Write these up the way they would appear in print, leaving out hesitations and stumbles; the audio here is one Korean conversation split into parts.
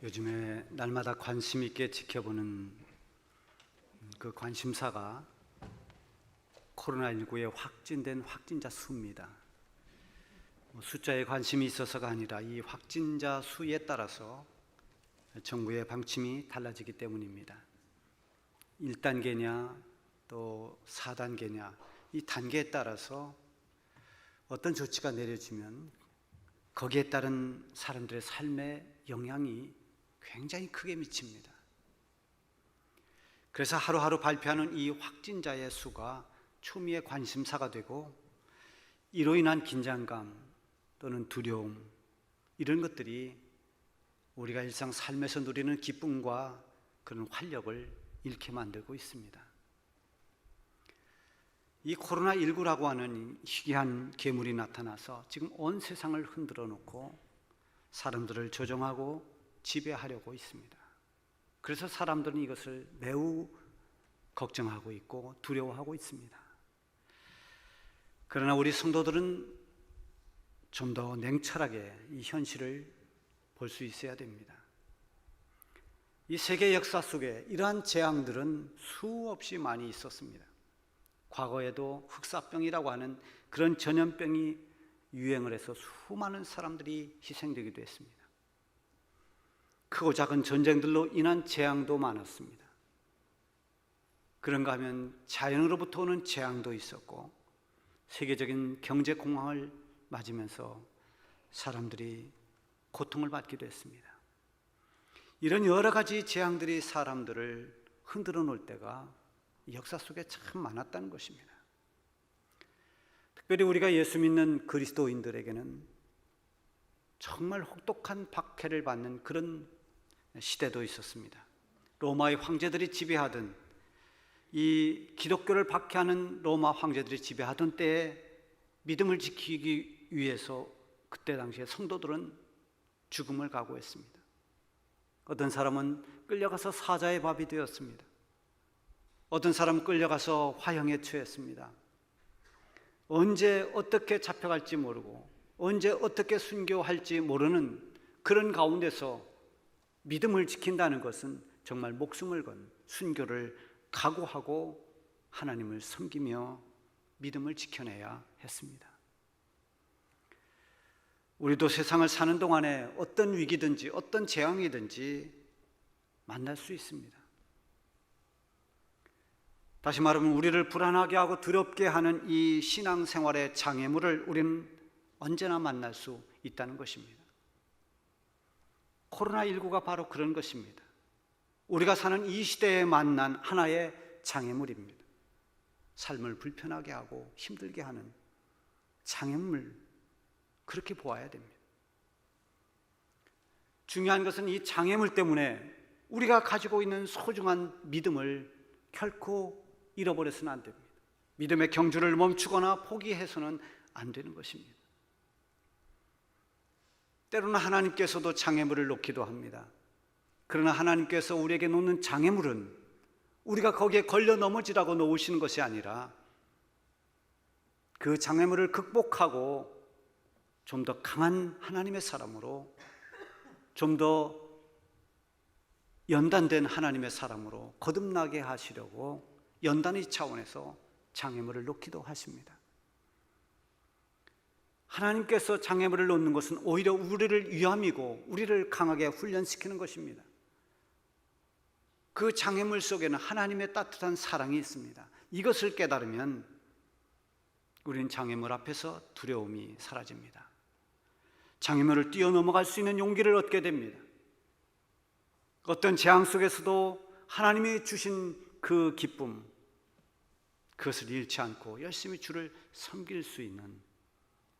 요즘에 날마다 관심 있게 지켜보는 그 관심사가 코로나19에 확진된 확진자 수입니다. 숫자에 관심이 있어서가 아니라 이 확진자 수에 따라서 정부의 방침이 달라지기 때문입니다. 1단계냐 또 4단계냐 이 단계에 따라서 어떤 조치가 내려지면 거기에 따른 사람들의 삶에 영향이 굉장히 크게 미칩니다. 그래서 하루하루 발표하는 이 확진자의 수가 초미의 관심사가 되고, 이로 인한 긴장감 또는 두려움, 이런 것들이 우리가 일상 삶에서 누리는 기쁨과 그런 활력을 잃게 만들고 있습니다. 이 코로나19라고 하는 희귀한 괴물이 나타나서 지금 온 세상을 흔들어 놓고 사람들을 조종하고 지배하려고 있습니다. 그래서 사람들은 이것을 매우 걱정하고 있고 두려워하고 있습니다. 그러나 우리 성도들은 좀 더 냉철하게 이 현실을 볼 수 있어야 됩니다. 이 세계 역사 속에 이러한 재앙들은 수없이 많이 있었습니다. 과거에도 흑사병이라고 하는 그런 전염병이 유행을 해서 수많은 사람들이 희생되기도 했습니다. 크고 작은 전쟁들로 인한 재앙도 많았습니다. 그런가 하면 자연으로부터 오는 재앙도 있었고, 세계적인 경제 공황을 맞으면서 사람들이 고통을 받기도 했습니다. 이런 여러 가지 재앙들이 사람들을 흔들어 놓을 때가 역사 속에 참 많았다는 것입니다. 특별히 우리가 예수 믿는 그리스도인들에게는 정말 혹독한 박해를 받는 그런 시대도 있었습니다. 로마의 황제들이 지배하던, 이 기독교를 박해하는 로마 황제들이 지배하던 때에 믿음을 지키기 위해서 그때 당시에 성도들은 죽음을 각오했습니다. 어떤 사람은 끌려가서 사자의 밥이 되었습니다. 어떤 사람은 끌려가서 화형에 처했습니다. 언제 어떻게 잡혀갈지 모르고 언제 어떻게 순교할지 모르는 그런 가운데서 믿음을 지킨다는 것은 정말 목숨을 건 순교를 각오하고 하나님을 섬기며 믿음을 지켜내야 했습니다. 우리도 세상을 사는 동안에 어떤 위기든지 어떤 재앙이든지 만날 수 있습니다. 다시 말하면 우리를 불안하게 하고 두렵게 하는 이 신앙생활의 장애물을 우리는 언제나 만날 수 있다는 것입니다. 코로나19가 바로 그런 것입니다. 우리가 사는 이 시대에 만난 하나의 장애물입니다. 삶을 불편하게 하고 힘들게 하는 장애물, 그렇게 보아야 됩니다. 중요한 것은 이 장애물 때문에 우리가 가지고 있는 소중한 믿음을 결코 잃어버려서는 안 됩니다. 믿음의 경주를 멈추거나 포기해서는 안 되는 것입니다. 때로는 하나님께서도 장애물을 놓기도 합니다. 그러나 하나님께서 우리에게 놓는 장애물은 우리가 거기에 걸려 넘어지라고 놓으시는 것이 아니라 그 장애물을 극복하고 좀 더 강한 하나님의 사람으로, 좀 더 연단된 하나님의 사람으로 거듭나게 하시려고 연단의 차원에서 장애물을 놓기도 하십니다. 하나님께서 장애물을 놓는 것은 오히려 우리를 위함이고 우리를 강하게 훈련시키는 것입니다. 그 장애물 속에는 하나님의 따뜻한 사랑이 있습니다. 이것을 깨달으면 우리는 장애물 앞에서 두려움이 사라집니다. 장애물을 뛰어넘어갈 수 있는 용기를 얻게 됩니다. 어떤 재앙 속에서도 하나님이 주신 그 기쁨, 그것을 잃지 않고 열심히 주를 섬길 수 있는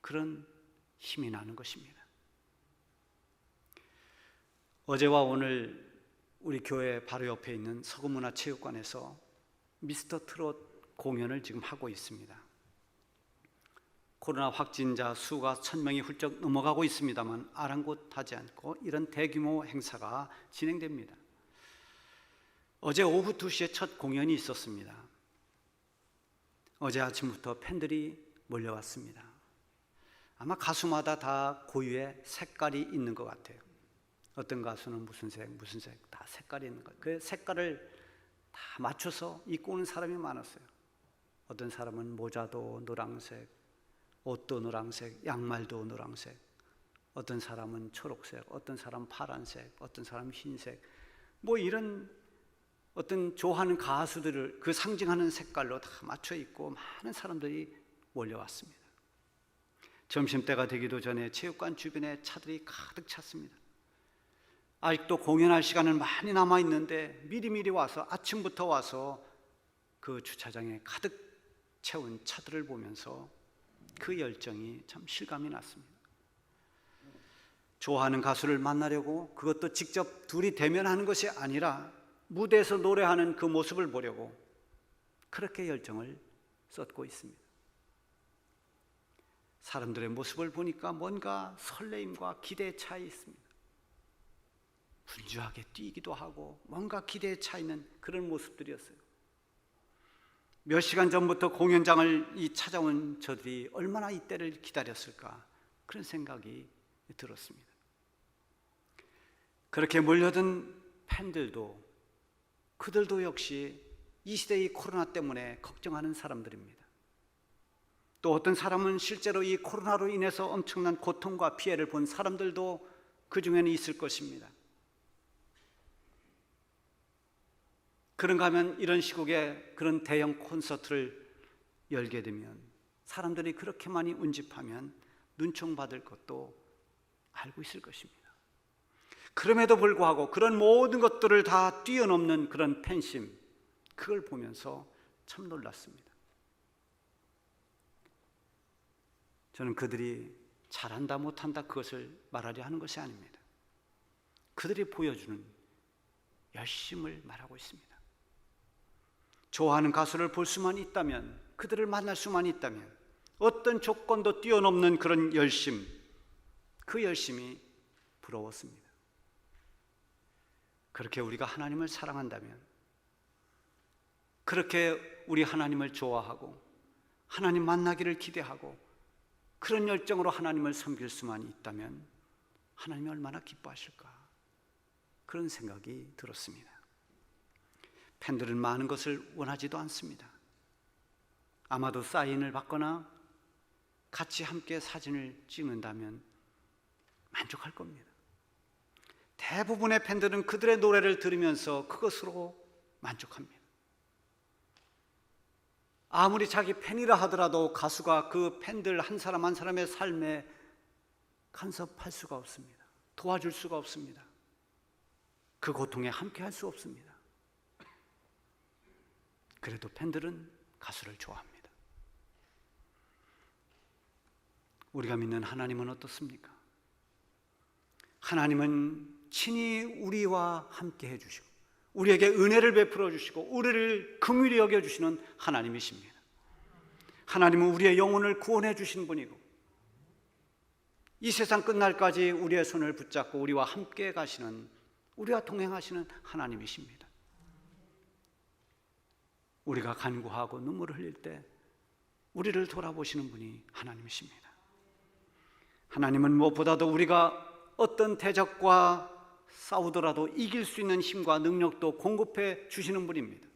그런 힘이 나는 것입니다. 어제와 오늘 우리 교회 바로 옆에 있는 서구문화체육관에서 미스터 트롯 공연을 지금 하고 있습니다. 코로나 확진자 수가 1000명이 훌쩍 넘어가고 있습니다만 아랑곳하지 않고 이런 대규모 행사가 진행됩니다. 어제 오후 2시에 첫 공연이 있었습니다. 어제 아침부터 팬들이 몰려왔습니다. 아마 가수마다 다 고유의 색깔이 있는 것 같아요. 어떤 가수는 무슨 색 다 색깔이 있는 거예요. 그 색깔을 다 맞춰서 입고 오는 사람이 많았어요. 어떤 사람은 모자도 노란색, 옷도 노란색, 양말도 노란색, 어떤 사람은 초록색, 어떤 사람은 파란색, 어떤 사람은 흰색, 뭐 이런 어떤 좋아하는 가수들을 그 상징하는 색깔로 다 맞춰 입고 많은 사람들이 몰려왔습니다. 점심때가 되기도 전에 체육관 주변에 차들이 가득 찼습니다. 아직도 공연할 시간은 많이 남아 있는데 미리미리 와서 아침부터 와서 그 주차장에 가득 채운 차들을 보면서 그 열정이 참 실감이 났습니다. 좋아하는 가수를 만나려고, 그것도 직접 둘이 대면하는 것이 아니라 무대에서 노래하는 그 모습을 보려고 그렇게 열정을 쏟고 있습니다. 사람들의 모습을 보니까 뭔가 설레임과 기대에 차 있습니다. 분주하게 뛰기도 하고 뭔가 기대에 차 있는 그런 모습들이었어요. 몇 시간 전부터 공연장을 찾아온 저들이 얼마나 이때를 기다렸을까, 그런 생각이 들었습니다. 그렇게 몰려든 팬들도, 그들도 역시 이 시대의 코로나 때문에 걱정하는 사람들입니다. 또 어떤 사람은 실제로 이 코로나로 인해서 엄청난 고통과 피해를 본 사람들도 그 중에는 있을 것입니다. 그런가 하면 이런 시국에 그런 대형 콘서트를 열게 되면, 사람들이 그렇게 많이 운집하면 눈총받을 것도 알고 있을 것입니다. 그럼에도 불구하고 그런 모든 것들을 다 뛰어넘는 그런 팬심, 그걸 보면서 참 놀랐습니다. 저는 그들이 잘한다 못한다 그것을 말하려 하는 것이 아닙니다. 그들이 보여주는 열심을 말하고 있습니다. 좋아하는 가수를 볼 수만 있다면, 그들을 만날 수만 있다면 어떤 조건도 뛰어넘는 그런 열심, 그 열심이 부러웠습니다. 그렇게 우리가 하나님을 사랑한다면, 그렇게 우리 하나님을 좋아하고 하나님 만나기를 기대하고 그런 열정으로 하나님을 섬길 수만 있다면 하나님이 얼마나 기뻐하실까, 그런 생각이 들었습니다. 팬들은 많은 것을 원하지도 않습니다. 아마도 사인을 받거나 같이 함께 사진을 찍는다면 만족할 겁니다. 대부분의 팬들은 그들의 노래를 들으면서 그것으로 만족합니다. 아무리 자기 팬이라 하더라도 가수가 그 팬들 한 사람 한 사람의 삶에 간섭할 수가 없습니다. 도와줄 수가 없습니다. 그 고통에 함께 할 수 없습니다. 그래도 팬들은 가수를 좋아합니다. 우리가 믿는 하나님은 어떻습니까? 하나님은 친히 우리와 함께 해주시고 우리에게 은혜를 베풀어 주시고 우리를 긍휼히 여겨주시는 하나님이십니다. 하나님은 우리의 영혼을 구원해 주신 분이고 이 세상 끝날까지 우리의 손을 붙잡고 우리와 함께 가시는, 우리와 동행하시는 하나님이십니다. 우리가 간구하고 눈물을 흘릴 때 우리를 돌아보시는 분이 하나님이십니다. 하나님은 무엇보다도 우리가 어떤 대적과 싸우더라도 이길 수 있는 힘과 능력도 공급해 주시는 분입니다.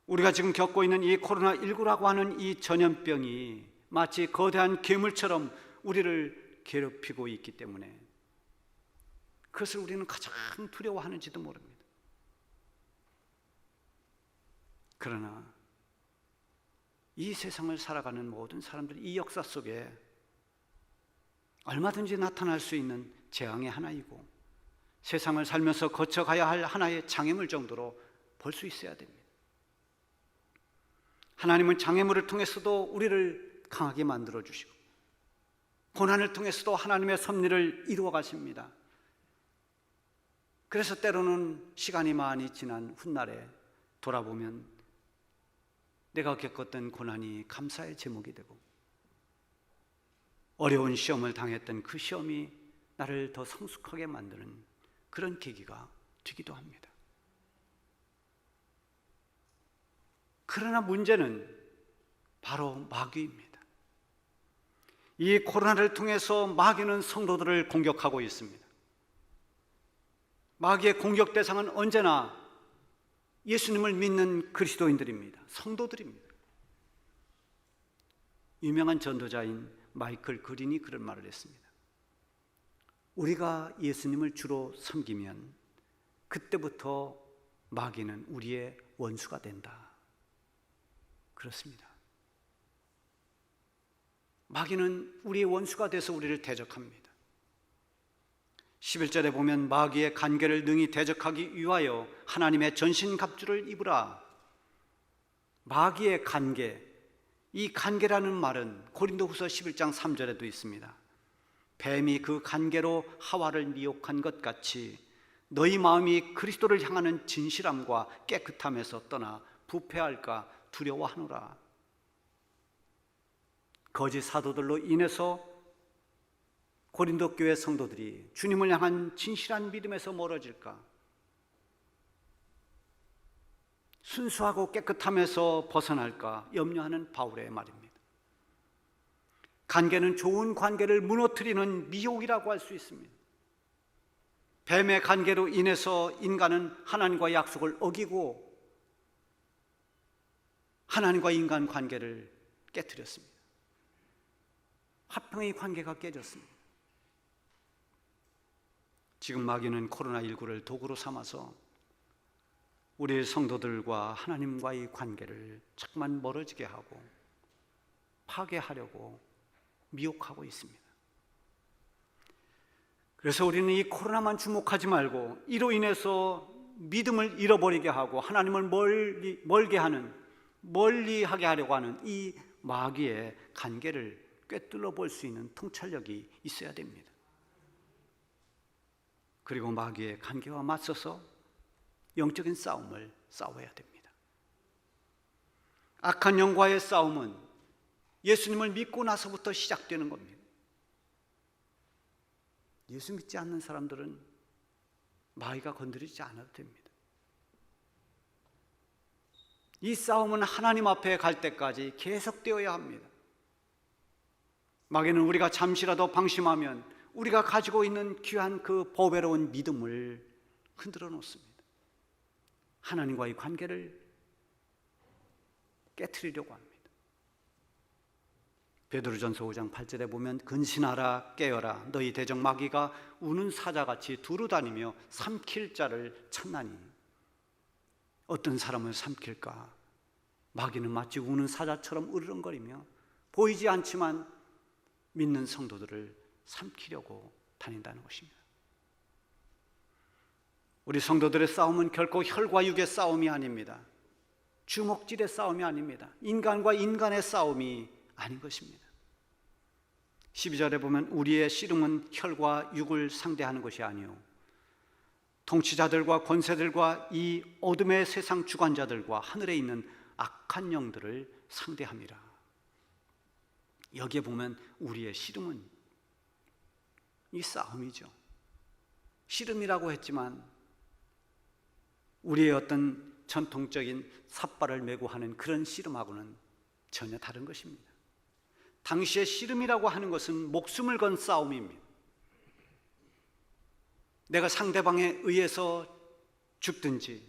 우리가 지금 겪고 있는 이 코로나19라고 하는 이 전염병이 마치 거대한 괴물처럼 우리를 괴롭히고 있기 때문에 그것을 우리는 가장 두려워하는지도 모릅니다. 그러나 이 세상을 살아가는 모든 사람들이 이 역사 속에 얼마든지 나타날 수 있는 재앙의 하나이고 세상을 살면서 거쳐가야 할 하나의 장애물 정도로 볼 수 있어야 됩니다. 하나님은 장애물을 통해서도 우리를 강하게 만들어 주시고 고난을 통해서도 하나님의 섭리를 이루어 가십니다. 그래서 때로는 시간이 많이 지난 훗날에 돌아보면 내가 겪었던 고난이 감사의 제목이 되고 어려운 시험을 당했던 그 시험이 나를 더 성숙하게 만드는 그런 계기가 되기도 합니다. 그러나 문제는 바로 마귀입니다. 이 코로나를 통해서 마귀는 성도들을 공격하고 있습니다. 마귀의 공격 대상은 언제나 예수님을 믿는 그리스도인들입니다. 성도들입니다. 유명한 전도자인 마이클 그린이 그런 말을 했습니다. 우리가 예수님을 주로 섬기면 그때부터 마귀는 우리의 원수가 된다. 그렇습니다. 마귀는 우리의 원수가 돼서 우리를 대적합니다. 11절에 보면 마귀의 간계를 능히 대적하기 위하여 하나님의 전신갑주를 입으라. 마귀의 간계, 이 간계라는 말은 고린도후서 11장 3절에도 있습니다. 뱀이 그 간계로 하와를 미혹한 것 같이 너희 마음이 그리스도를 향하는 진실함과 깨끗함에서 떠나 부패할까 두려워하노라. 거짓 사도들로 인해서 고린도 교회 성도들이 주님을 향한 진실한 믿음에서 멀어질까? 순수하고 깨끗함에서 벗어날까 염려하는 바울의 말입니다. 관계는 좋은 관계를 무너뜨리는 미혹이라고 할 수 있습니다. 뱀의 관계로 인해서 인간은 하나님과의 약속을 어기고 하나님과 인간 관계를 깨뜨렸습니다. 화평의 관계가 깨졌습니다. 지금 마귀는 코로나19를 도구로 삼아서 우리 성도들과 하나님과의 관계를 자꾸만 멀어지게 하고 파괴하려고 미혹하고 있습니다. 그래서 우리는 이 코로나만 주목하지 말고 이로 인해서 믿음을 잃어버리게 하고 하나님을 멀리하게 하려고 하는 이 마귀의 관계를 꿰뚫어 볼 수 있는 통찰력이 있어야 됩니다. 그리고 마귀의 관계와 맞서서 영적인 싸움을 싸워야 됩니다. 악한 영과의 싸움은 예수님을 믿고 나서부터 시작되는 겁니다. 예수 믿지 않는 사람들은 마귀가 건드리지 않아도 됩니다. 이 싸움은 하나님 앞에 갈 때까지 계속되어야 합니다. 마귀는 우리가 잠시라도 방심하면 우리가 가지고 있는 귀한 그 보배로운 믿음을 흔들어 놓습니다. 하나님과의 관계를 깨트리려고 합니다. 베드로전서 5장 8절에 보면 근신하라 깨어라 너희 대적 마귀가 우는 사자같이 두루 다니며 삼킬 자를 찾나니. 어떤 사람을 삼킬까? 마귀는 마치 우는 사자처럼 으르렁거리며 보이지 않지만 믿는 성도들을 삼키려고 다닌다는 것입니다. 우리 성도들의 싸움은 결코 혈과 육의 싸움이 아닙니다. 주먹질의 싸움이 아닙니다. 인간과 인간의 싸움이 아닌 것입니다. 12절에 보면 우리의 씨름은 혈과 육을 상대하는 것이 아니요 통치자들과 권세들과 이 어둠의 세상 주관자들과 하늘에 있는 악한 영들을 상대함이라. 여기에 보면 우리의 씨름은 이 싸움이죠. 씨름이라고 했지만 우리의 어떤 전통적인 삿발을 메고 하는 그런 씨름하고는 전혀 다른 것입니다. 당시의 씨름이라고 하는 것은 목숨을 건 싸움입니다. 내가 상대방에 의해서 죽든지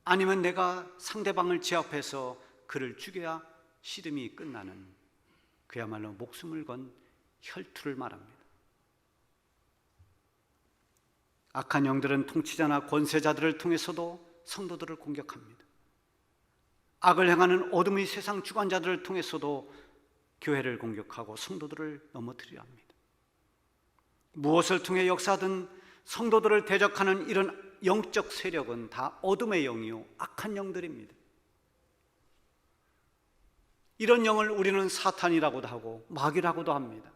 아니면 내가 상대방을 제압해서 그를 죽여야 씨름이 끝나는 그야말로 목숨을 건 혈투를 말합니다. 악한 영들은 통치자나 권세자들을 통해서도 성도들을 공격합니다. 악을 행하는 어둠의 세상 주관자들을 통해서도 교회를 공격하고 성도들을 넘어뜨리려 합니다. 무엇을 통해 역사하든 성도들을 대적하는 이런 영적 세력은 다 어둠의 영이요 악한 영들입니다. 이런 영을 우리는 사탄이라고도 하고 마귀라고도 합니다.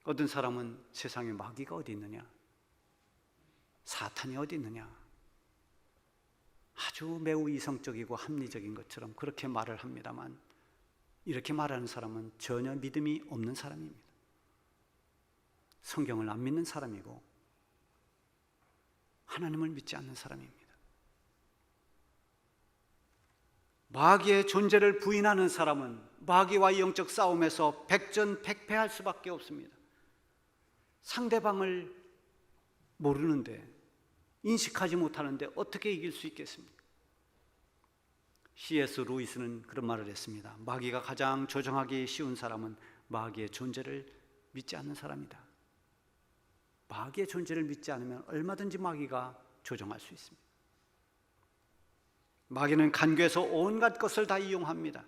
어떤 사람은 세상에 마귀가 어디 있느냐, 사탄이 어디 있느냐, 아주 매우 이성적이고 합리적인 것처럼 그렇게 말을 합니다만 이렇게 말하는 사람은 전혀 믿음이 없는 사람입니다. 성경을 안 믿는 사람이고 하나님을 믿지 않는 사람입니다. 마귀의 존재를 부인하는 사람은 마귀와의 영적 싸움에서 백전백패할 수밖에 없습니다. 상대방을 모르는데, 인식하지 못하는데 어떻게 이길 수 있겠습니까? C.S. 루이스는 그런 말을 했습니다. 마귀가 가장 조종하기 쉬운 사람은 마귀의 존재를 믿지 않는 사람이다. 마귀의 존재를 믿지 않으면 얼마든지 마귀가 조종할 수 있습니다. 마귀는 간교에서 온갖 것을 다 이용합니다.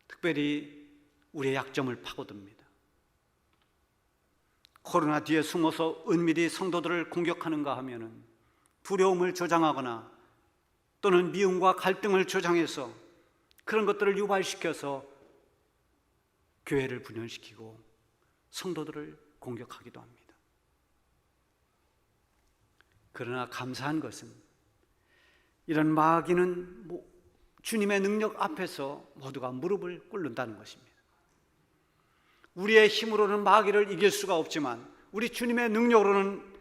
특별히 우리의 약점을 파고듭니다. 코로나 뒤에 숨어서 은밀히 성도들을 공격하는가 하면은 두려움을 조장하거나 또는 미움과 갈등을 조장해서 그런 것들을 유발시켜서 교회를 분열시키고 성도들을 공격하기도 합니다. 그러나 감사한 것은 이런 마귀는 주님의 능력 앞에서 모두가 무릎을 꿇는다는 것입니다. 우리의 힘으로는 마귀를 이길 수가 없지만 우리 주님의 능력으로는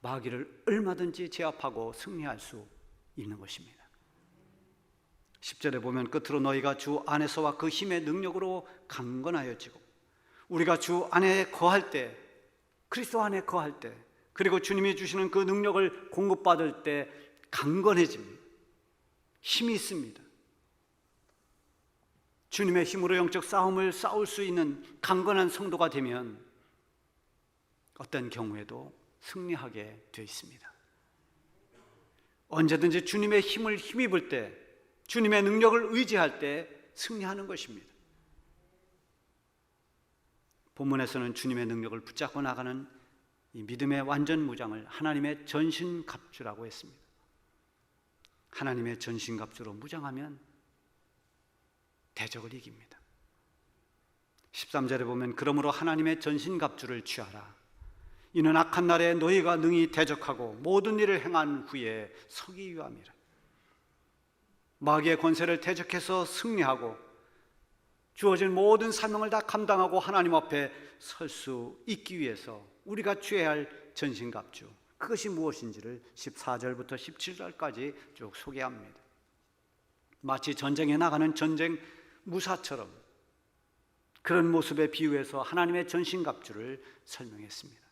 마귀를 얼마든지 제압하고 승리할 수 있는 것입니다. 10절에 보면 끝으로 너희가 주 안에서와 그 힘의 능력으로 강건하여지고, 우리가 주 안에 거할 때, 그리스도 안에 거할 때, 그리고 주님이 주시는 그 능력을 공급받을 때 강건해집니다. 힘이 있습니다. 주님의 힘으로 영적 싸움을 싸울 수 있는 강건한 성도가 되면 어떤 경우에도 승리하게 되어 있습니다. 언제든지 주님의 힘을 힘입을 때, 주님의 능력을 의지할 때 승리하는 것입니다. 본문에서는 주님의 능력을 붙잡고 나가는 이 믿음의 완전 무장을 하나님의 전신갑주라고 했습니다. 하나님의 전신갑주로 무장하면 대적을 이깁니다. 13절에 보면 그러므로 하나님의 전신갑주를 취하라. 이는 악한 날에 너희가 능히 대적하고 모든 일을 행한 후에 서기 위함이라. 마귀의 권세를 대적해서 승리하고 주어진 모든 사명을 다 감당하고 하나님 앞에 설 수 있기 위해서 우리가 취해야 할 전신갑주, 그것이 무엇인지를 14절부터 17절까지 쭉 소개합니다. 마치 전쟁에 나가는 전쟁 무사처럼 그런 모습에 비유해서 하나님의 전신갑주를 설명했습니다.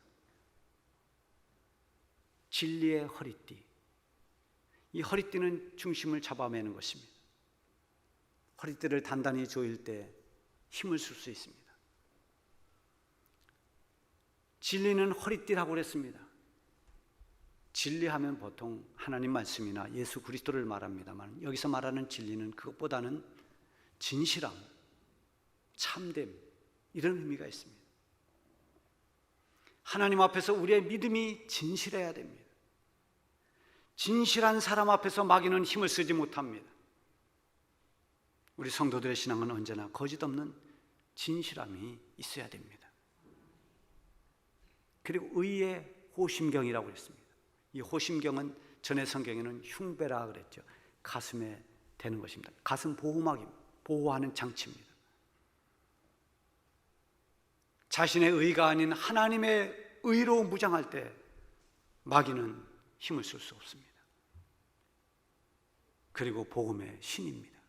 진리의 허리띠, 이 허리띠는 중심을 잡아매는 것입니다. 허리띠를 단단히 조일 때 힘을 쓸 수 있습니다. 진리는 허리띠라고 그랬습니다. 진리하면 보통 하나님 말씀이나 예수 그리스도를 말합니다만, 여기서 말하는 진리는 그것보다는 진실함, 참됨, 이런 의미가 있습니다. 하나님 앞에서 우리의 믿음이 진실해야 됩니다. 진실한 사람 앞에서 마귀는 힘을 쓰지 못합니다. 우리 성도들의 신앙은 언제나 거짓 없는 진실함이 있어야 됩니다. 그리고 의의 호심경이라고 했습니다. 이 호심경은 전의 성경에는 흉배라 그랬죠. 가슴에 대는 것입니다. 가슴 보호막입니다. 보호하는 장치입니다. 자신의 의가 아닌 하나님의 의로 무장할 때 마귀는 힘을 쓸 수 없습니다. 그리고 복음의 신입니다.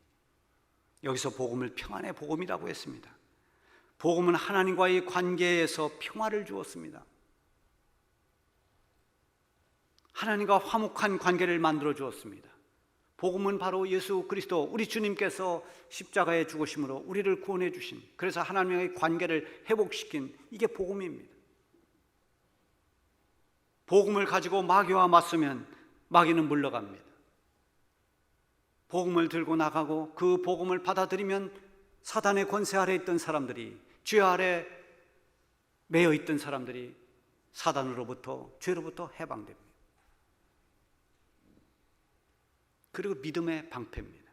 여기서 복음을 평안의 복음이라고 했습니다. 복음은 하나님과의 관계에서 평화를 주었습니다. 하나님과 화목한 관계를 만들어 주었습니다. 복음은 바로 예수 그리스도, 우리 주님께서 십자가에 죽으심으로 우리를 구원해 주신, 그래서 하나님과의 관계를 회복시킨, 이게 복음입니다. 복음을 가지고 마귀와 맞서면 마귀는 물러갑니다. 복음을 들고 나가고 그 복음을 받아들이면 사단의 권세 아래 있던 사람들이, 죄 아래 매여 있던 사람들이 사단으로부터, 죄로부터 해방됩니다. 그리고 믿음의 방패입니다.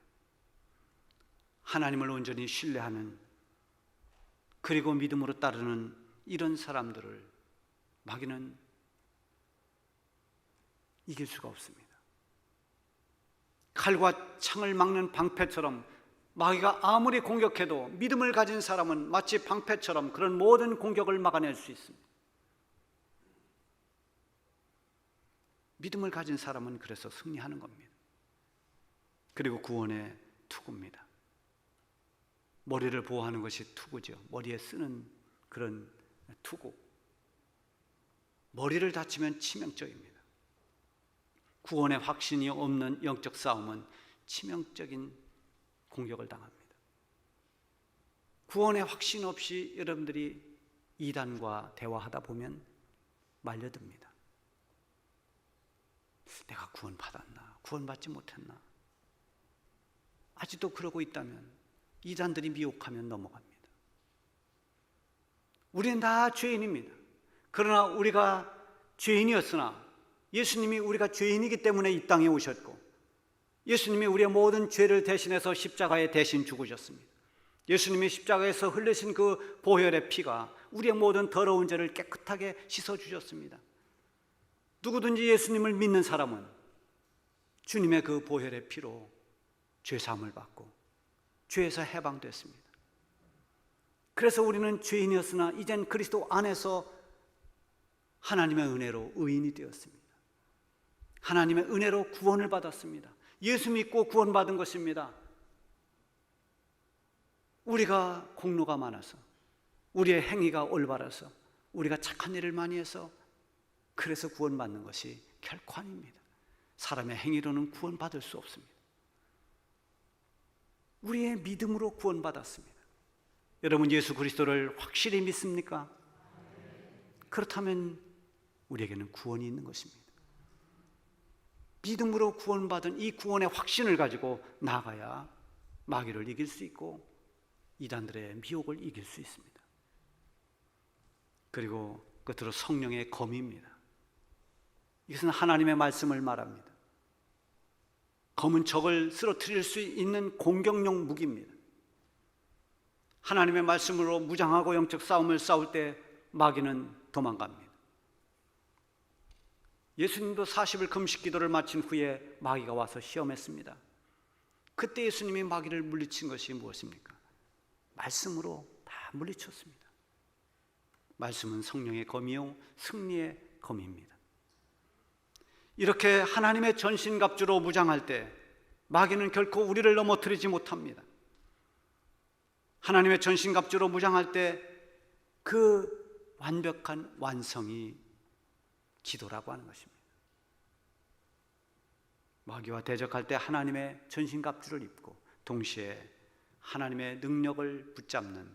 하나님을 온전히 신뢰하는, 그리고 믿음으로 따르는 이런 사람들을 마귀는 이길 수가 없습니다. 칼과 창을 막는 방패처럼 마귀가 아무리 공격해도 믿음을 가진 사람은 마치 방패처럼 그런 모든 공격을 막아낼 수 있습니다. 믿음을 가진 사람은 그래서 승리하는 겁니다. 그리고 구원의 투구입니다. 머리를 보호하는 것이 투구죠. 머리에 쓰는 그런 투구. 머리를 다치면 치명적입니다. 구원의 확신이 없는 영적 싸움은 치명적인 공격을 당합니다. 구원의 확신 없이 여러분들이 이단과 대화하다 보면 말려듭니다. 내가 구원받았나? 구원받지 못했나? 아직도 그러고 있다면 이단들이 미혹하면 넘어갑니다. 우리는 다 죄인입니다. 그러나 우리가 죄인이었으나 예수님이 우리가 죄인이기 때문에 이 땅에 오셨고 예수님이 우리의 모든 죄를 대신해서 십자가에 대신 죽으셨습니다. 예수님이 십자가에서 흘리신 그 보혈의 피가 우리의 모든 더러운 죄를 깨끗하게 씻어주셨습니다. 누구든지 예수님을 믿는 사람은 주님의 그 보혈의 피로 죄사함을 받고 죄에서 해방됐습니다. 그래서 우리는 죄인이었으나 이젠 그리스도 안에서 하나님의 은혜로 의인이 되었습니다. 하나님의 은혜로 구원을 받았습니다. 예수 믿고 구원받은 것입니다. 우리가 공로가 많아서, 우리의 행위가 올바라서, 우리가 착한 일을 많이 해서 그래서 구원받는 것이 결코 아닙니다. 사람의 행위로는 구원받을 수 없습니다. 우리의 믿음으로 구원받았습니다. 여러분 예수 그리스도를 확실히 믿습니까? 그렇다면 우리에게는 구원이 있는 것입니다. 믿음으로 구원받은 이 구원의 확신을 가지고 나아가야 마귀를 이길 수 있고 이단들의 미혹을 이길 수 있습니다. 그리고 끝으로 성령의 검입니다. 이것은 하나님의 말씀을 말합니다. 검은 적을 쓰러뜨릴 수 있는 공격용 무기입니다. 하나님의 말씀으로 무장하고 영적 싸움을 싸울 때 마귀는 도망갑니다. 예수님도 40일 금식 기도를 마친 후에 마귀가 와서 시험했습니다. 그때 예수님이 마귀를 물리친 것이 무엇입니까? 말씀으로 다 물리쳤습니다. 말씀은 성령의 검이요 승리의 검입니다. 이렇게 하나님의 전신갑주로 무장할 때 마귀는 결코 우리를 넘어뜨리지 못합니다. 하나님의 전신갑주로 무장할 때 그 완벽한 완성이 기도라고 하는 것입니다. 마귀와 대적할 때 하나님의 전신갑주를 입고 동시에 하나님의 능력을 붙잡는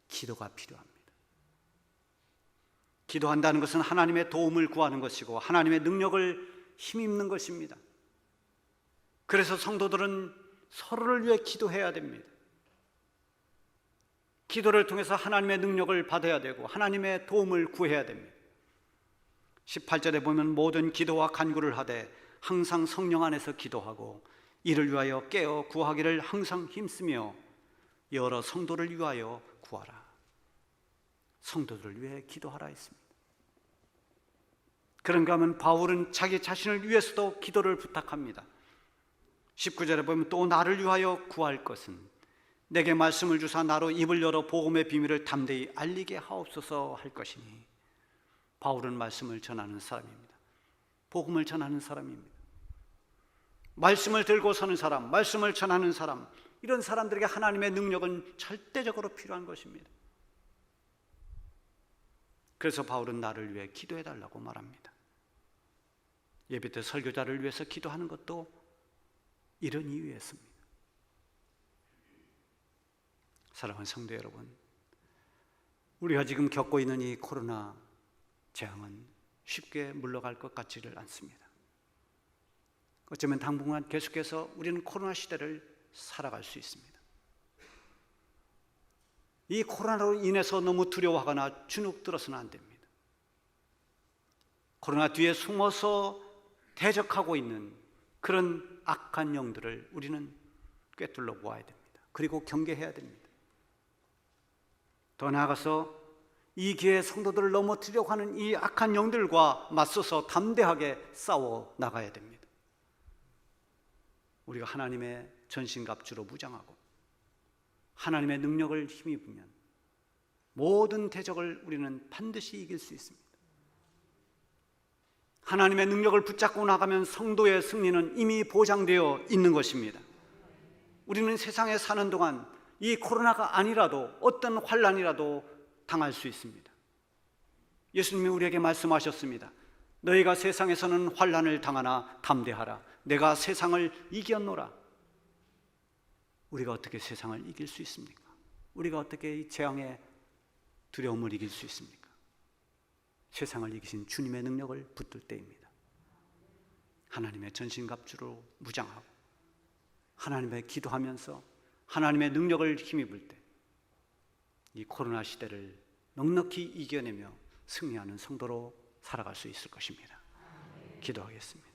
기도가 필요합니다. 기도한다는 것은 하나님의 도움을 구하는 것이고 하나님의 능력을 힘입는 것입니다. 그래서 성도들은 서로를 위해 기도해야 됩니다. 기도를 통해서 하나님의 능력을 받아야 되고 하나님의 도움을 구해야 됩니다. 18절에 보면 모든 기도와 간구를 하되 항상 성령 안에서 기도하고 이를 위하여 깨어 구하기를 항상 힘쓰며 여러 성도를 위하여 구하라. 성도들을 위해 기도하라 했습니다. 그런가 하면 바울은 자기 자신을 위해서도 기도를 부탁합니다. 19절에 보면 또 나를 위하여 구할 것은 내게 말씀을 주사 나로 입을 열어 복음의 비밀을 담대히 알리게 하옵소서 할 것이니 바울은 말씀을 전하는 사람입니다. 복음을 전하는 사람입니다. 말씀을 들고 서는 사람, 말씀을 전하는 사람, 이런 사람들에게 하나님의 능력은 절대적으로 필요한 것입니다. 그래서 바울은 나를 위해 기도해 달라고 말합니다. 예배 때 설교자를 위해서 기도하는 것도 이런 이유였습니다. 사랑하는 성도 여러분, 우리가 지금 겪고 있는 이 코로나 재앙은 쉽게 물러갈 것 같지를 않습니다. 어쩌면 당분간 계속해서 우리는 코로나 시대를 살아갈 수 있습니다. 이 코로나로 인해서 너무 두려워하거나 주눅들어서는 안 됩니다. 코로나 뒤에 숨어서 대적하고 있는 그런 악한 영들을 우리는 꿰뚫러 보아야 됩니다. 그리고 경계해야 됩니다. 더 나아가서 이 기회에 성도들을 넘어뜨리려고 하는 이 악한 영들과 맞서서 담대하게 싸워 나가야 됩니다. 우리가 하나님의 전신갑주로 무장하고 하나님의 능력을 힘입으면 모든 대적을 우리는 반드시 이길 수 있습니다. 하나님의 능력을 붙잡고 나가면 성도의 승리는 이미 보장되어 있는 것입니다. 우리는 세상에 사는 동안 이 코로나가 아니라도 어떤 환난이라도 당할 수 있습니다. 예수님이 우리에게 말씀하셨습니다. 너희가 세상에서는 환난을 당하나 담대하라. 내가 세상을 이겼노라. 우리가 어떻게 세상을 이길 수 있습니까? 우리가 어떻게 이 재앙의 두려움을 이길 수 있습니까? 세상을 이기신 주님의 능력을 붙들 때입니다. 하나님의 전신갑주로 무장하고 하나님의 기도하면서 하나님의 능력을 힘입을 때 이 코로나 시대를 넉넉히 이겨내며 승리하는 성도로 살아갈 수 있을 것입니다. 기도하겠습니다.